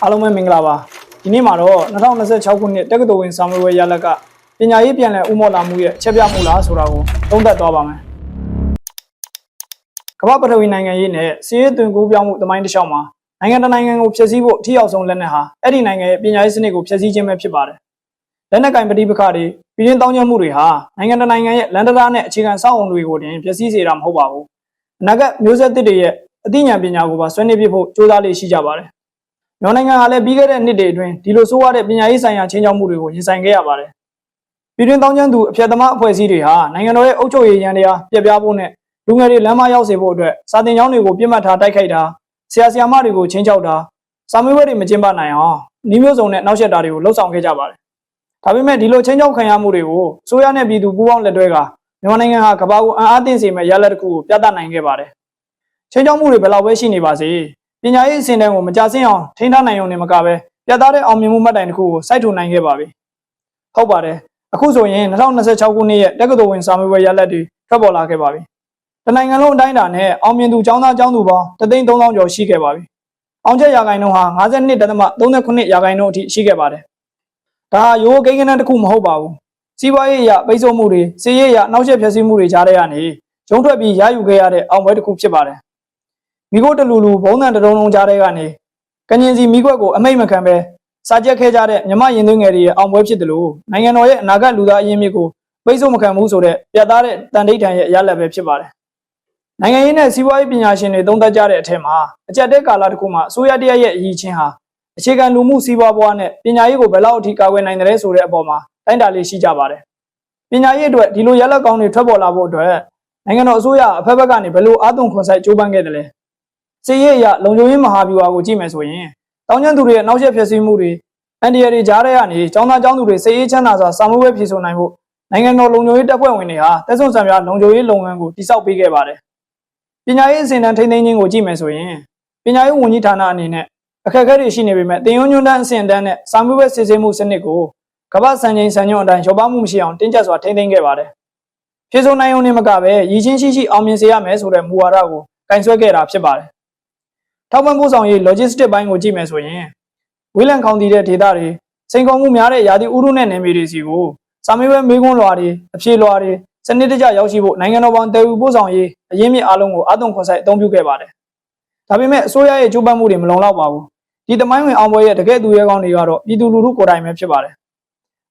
အားလုံးပဲမင်္ဂလာပါဒီနေ့မှာတော့2026ခုနှစ်တက္ကသိုလ်ဝင်စာမေးပွဲရလဒ်ကပညာရေးပြန်လည်ဥမော်လာမှုရဲ့ချက်ပြမှုလားဆိုတာကိုသုံးသပ်သွားပါမယ်ကမ္ဘာပထဝီနိုင်ငံရေးနဲ့စီးရဲသွင်ကူးပြောင်းမှုသမိုင်းတစ်လျှောက်မှာနိုင်ငံတကာနိုင်ငံကိုဖျက်ဆီးဖို့အထီးအောင်ဆုံးလက်နက်ဟာအဲ့ဒီနိုင်ငံရဲ့ပညာရေးစနစ်ကိုဖျက်ဆီးခြင်းပဲဖြစ်ပါတယ်လက်နက်ကင်ပဋိပက္ခတွေပြည်တွင်းတောင်းကျမ်းမှုတွေဟာနိုင်ငံတကာနိုင်ငံရဲ့လန်ဒရာနဲ့အခြေခံစောင့်အုံတွေကိုတင်ဖျက်ဆီးစေတာမဟုတ်ပါဘူးအနာဂတ်မျိုးဆက်သစ်တွေရဲ့အသိဉာဏ်ပညာကိုပါဆွေးနွေးပြဖို့ကြိုးစားလေးရှိကြပါတယ်မြန်မာနိုင်ငံဟာလည်းပြီးခဲ့တဲ့နှစ်တွေအတွင်းဒီလိုဆိုးရတဲ့ပညာရေးဆိုင်ရာချင်းချောက်မှုတွေကိုရင်ဆိုင်ခဲ့ရပါတယ်ပြည်တွင်းတောင်းကျမ်းသူအဖြတ်သမားအဖွဲ့အစည်းတွေဟာနိုင်ငံတော်ရဲ့အုပ်ချုပ်ရေးရန်တရားပြပြဖို့နဲ့လူငယ်တွေလမ်းမရောက်စေဖို့အတွက်စာသင်ကျောင်းတွေကိုပြစ်မှတ်ထားတိုက်ခိုက်တာဆရာဆရာမတွေကိုချင်းချောက်တာစာမေးပွဲတွေမကျင်းပနိုင်အောင်နှီးမျိုးစုံနဲ့နောက်ဆက်တာတွေကိုလှုပ်ဆောင်ခဲ့ကြပါတယ်ဒါပေမဲ့ဒီလိုချင်းချောက်ခံရမှုတွေကိုဆိုရနဲ့ပြည်သူပူးပေါင်းလက်တွဲကမြန်မာနိုင်ငံဟာကမ္ဘာကိုအံ့အားသင့်စေမဲ့ရလဒ်တစ်ခုကိုပြသနိုင်ခဲ့ပါတယ်ချင်းချောက်မှုတွေဘယ်လောက်ပဲရှိနေပါစေပညာရေးအဆင့်တန်းကိုမကြဆင်းအောင်ထိန်းထားနိုင်ုံနဲ့မကပဲပြသတဲ့အောင်မြင်မှုမှတ်တိုင်တစ်ခုကိုစိုက်ထူနိုင်ခဲ့ပါပြီဟုတ်ပါတယ်အခုဆိုရင်2026ခုနှစ်ရဲ့တက္ကသိုလ်ဝင်စာမေးပွဲရလဒ်တွေထွက်ပေါ်လာခဲ့ပါပြီတနိုင်ငံလုံးအတိုင်းအတာနဲ့အောင်မြင်သူကျောင်းသားကျောင်းသူပေါင်း330,000ကျော်ရှိခဲ့ပါပြီအောင်ချက်ရာခိုင်နှုန်းဟာ52.39%ရာခိုင်နှုန်းအထိရှိခဲ့ပါတယ်ဒါဟာရိုးကိန်းဂဏန်းတစ်ခုမဟုတ်ပါဘူးစီးပွားရေးအရာပိတ်ဆို့မှုတွေစီးရေးအရာနှောက်ယှက်ဖျက်ဆီးမှုတွေကြားထဲကနေဂျုံထွက်ပြီးရယူခဲ့ရတဲ့အောင်ပွဲတစ်ခုဖြစ်ပါတယ်မိခိုးတလူလူဘုံတန်တရုံလုံးကြားထဲကနေကညင်စီမိခွက်ကိုအမိတ်မခံပဲစာကျက်ခဲ့ကြတဲ့မြမရင်သွင်းငယ်တွေရဲ့အောင်ပွဲဖြစ်တယ်လို့နိုင်ငံတော်ရဲ့အနာဂတ်လူသားအရင်းမြစ်ကိုပိတ်ဆို့မခံဘူးဆိုတဲ့ပြသတဲ့တန်ဋိဌာန်ရဲ့ရလဒ်ပဲဖြစ်ပါတယ်နိုင်ငံရေးနဲ့စီးပွားရေးပညာရှင်တွေသုံးသပ်ကြတဲ့အထက်မှာအကြက်တဲကာလတစ်ခုမှာအစိုးရတရက်ရဲ့အရေးချင်းဟာအခြေခံလူမှုစီးပွားဘဝနဲ့ပညာရေးကိုဘယ်လောက်အထိကာကွယ်နိုင်တယ်ဆိုတဲ့အပေါ်မှာတိုင်းတာလေးရှိကြပါတယ်ပညာရေးအတွက်ဒီလိုရလဒ်ကောင်းတွေထွက်ပေါ်လာဖို့အတွက်နိုင်ငံတော်အစိုးရအဖက်ဖက်ကနေဘယ်လိုအားသွန်ခွန်စိုက်ကြိုးပမ်းခဲ့တယ်လဲစီးရေးအရလုံခြုံရေးမဟာဗျူဟာကိုကြည့်မယ်ဆိုရင်တောင်းကျမ်းသူတွေရဲ့နောက်ဆက်ဖျက်ဆီးမှုတွေအန်ဒီရတွေကြားထဲကနေကျောင်းသားကျောင်းသူတွေစိတ်အေးချမ်းသာစွာစာမေးပွဲဖြေဆိုနိုင်ဖို့နိုင်ငံတော်လုံခြုံရေးတပ်ဖွဲ့ဝင်တွေဟာတက်ဆုံဆံပြလုံခြုံရေးလုပ်ငန်းကိုတိစောက်ပေးခဲ့ပါတယ်ပညာရေးအစဉ်တန်းထိန်းသိမ်းခြင်းကိုကြည့်မယ်ဆိုရင်ပညာရေးဝန်ကြီးဌာနအနေနဲ့အခက်အခဲတွေရှိနေပေမဲ့တင်ယွန်းညွန်းတန်းအစဉ်တန်းနဲ့စာမေးပွဲစစ်ဆေးမှုစနစ်ကိုကမ္ဘာစံချိန်စံညွှန်းအတိုင်းရောပါမှုမရှိအောင်တင်းကျပ်စွာထိန်းသိမ်းခဲ့ပါတယ်ဖြေဆိုနိုင်ုံနဲ့မကပဲရည်ချင်းရှိအောင်မြင်စေရမယ်ဆိုတဲ့မူဝါဒကိုကင်ဆွဲခဲ့တာဖြစ်ပါတယ်ထောက်ပံ့ပို့ဆောင်ရေး logistic ဘိုင်းကိုကြည့်မယ်ဆိုရင်ဝေးလံခေါင်တည်တဲ့ဒေသတွေစိန်ခေါ်မှုများတဲ့ယာတိဥရုနဲ့နယ်မြေတွေစီကိုစာမေးပွဲမေးခွန်းလွှာတွေအဖြေလွှာတွေစနစ်တကျရောက်ရှိဖို့နိုင်ငံတော်ပေါင်းတည်ယူပို့ဆောင်ရေးအရင်းမြစ်အားလုံးကိုအသွင်ခွန်ဆိုင်အသုံးပြုခဲ့ပါတယ်ဒါပေမဲ့အစိုးရရဲ့ကြိုးပမ်းမှုတွေမလုံလောက်ပါဘူးဒီတမိုင်းဝင်အောင်ပွဲရဲ့တကယ်သူရဲကောင်းတွေကတော့ပြည်သူလူထုကိုယ်တိုင်ပဲဖြစ်ပါတယ်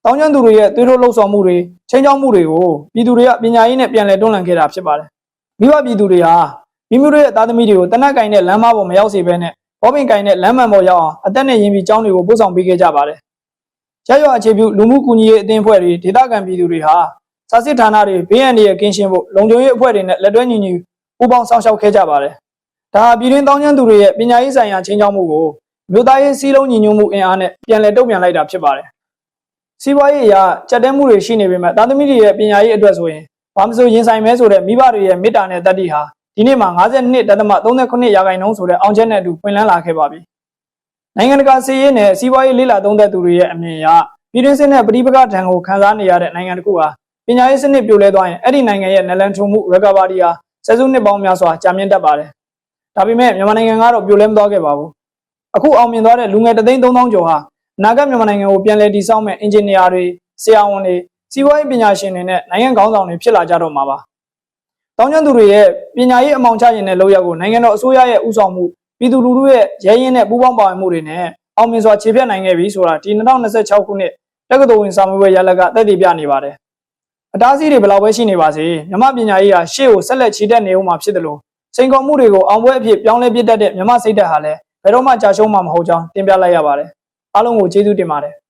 တောင်းကျမ်းသူတွေရဲ့သွေးထိုးလှုပ်ဆောင်မှုတွေချင်းချောက်မှုတွေကိုပြည်သူတွေကပညာရေးနဲ့ပြန်လည်တွန်းလှန်ခဲ့တာဖြစ်ပါတယ်မိဘပြည်သူတွေဟာမိမိတို့ရဲ့သားသမီးတွေကိုတနက်ကင်တဲ့လမ်းမပေါ်မရောက်စေဘဲနဲ့ဘောပင်ကင်တဲ့လမ်းမှန်ပေါ်ရောက်အောင်အသက်နဲ့ရင်းပြီးကျောင်းတွေကိုပို့ဆောင်ပေးခဲ့ကြပါတယ်။ရပ်ရွာအခြေပြုလူမှုကူညီရေးအသင်းအဖွဲ့တွေဒေသခံပြည်သူတွေဟာစာစစ်ဌာနတွေဘေးအန္တရာယ်ကင်းရှင်းဖို့လုံခြုံရေးအဖွဲ့တွေနဲ့လက်တွဲညီညီပူးပေါင်းဆောင်ရှောက်ခဲ့ကြပါတယ်။ဒါဟာပြည်တွင်းတောင်းကျမ်းသူတွေရဲ့ပညာရေးဆိုင်ရာချင်းချောက်မှုကိုမြို့သားရေးစည်းလုံးညီညွတ်မှုအင်အားနဲ့ပြန်လည်တုံ့ပြန်လိုက်တာဖြစ်ပါတယ်။စီးပွားရေးအရာကြက်တဲမှုတွေရှိနေပေမဲ့သားသမီးတွေရဲ့ပညာရေးအတွက်ဆိုရင်ဘာမဆိုရင်ဆိုင်မဲဆိုတဲ့မိဘတွေရဲ့မေတ္တာနဲ့တတ်သိဟာဒီနေ့မှာ52.39%ရာခိုင်နှုန်းဆိုတဲ့အောင်ချက်နဲ့အတူပွင့်လန်းလာခဲ့ပါပြီ။နိုင်ငံတကာစီးရေးနဲ့စီးပွားရေးလေးလာသုံးသက်သူတွေရဲ့အမြင်အရပြည်တွင်းစစ်နဲ့ပဋိပက္ခဒဏ်ကိုခံစားနေရတဲ့နိုင်ငံတစ်ခုဟာပညာရေးစနစ်ပြိုလဲသွားရင်အဲ့ဒီနိုင်ငံရဲ့နလန်ထုံမှု recovery ဟာဆယ်စုနှစ်ပေါင်းများစွာကြာမြင့်တတ်ပါတယ်။ဒါပေမဲ့မြန်မာနိုင်ငံကတော့ပြိုလဲမသွားခဲ့ပါဘူး။အခုအောင်မြင်သွားတဲ့လူငယ်330,000ကျော်ဟာအနာဂတ်မြန်မာနိုင်ငံကိုပြန်လည်တည်ဆောက်မဲ့အင်ဂျင်နီယာတွေဆရာဝန်တွေစီးပွားရေးပညာရှင်တွေနဲ့နိုင်ငံခေါင်းဆောင်တွေဖြစ်လာကြတော့မှာပါ။တောင်းကျမ်းသူတွေရဲ့ပညာရေးအမောင်ချရင်တဲ့လောက်ရောက်ကိုနိုင်ငံတော်အစိုးရရဲ့ဥဆောင်မှုပြည်သူလူထုရဲ့ရဲရင်းနဲ့ပူးပေါင်းပါဝင်မှုတွေနဲ့အောင်မြင်စွာခြေဖြတ်နိုင်ခဲ့ပြီဆိုတာဒီ2026ခုနှစ်တက္ကသိုလ်ဝင်စာမေးပွဲရလဒ်ကသက်သေပြနေပါတယ်။အတားအဆီးတွေဘယ်လောက်ပဲရှိနေပါစေမြန်မာပညာရေးဟာရှေ့ကိုဆက်လက်ချီတက်နေဦးမှာဖြစ်တယ်လို့စိန်ခေါ်မှုတွေကိုအောင်ပွဲအဖြစ်ပြောင်းလဲပြတတ်တဲ့မြန်မာစိတ်ဓာတ်ဟာလည်းဘယ်တော့မှကြာရှုံးမှာမဟုတ်ကြောင်းတင်ပြလိုက်ရပါတယ်။အားလုံးကိုကျေးဇူးတင်ပါတယ်။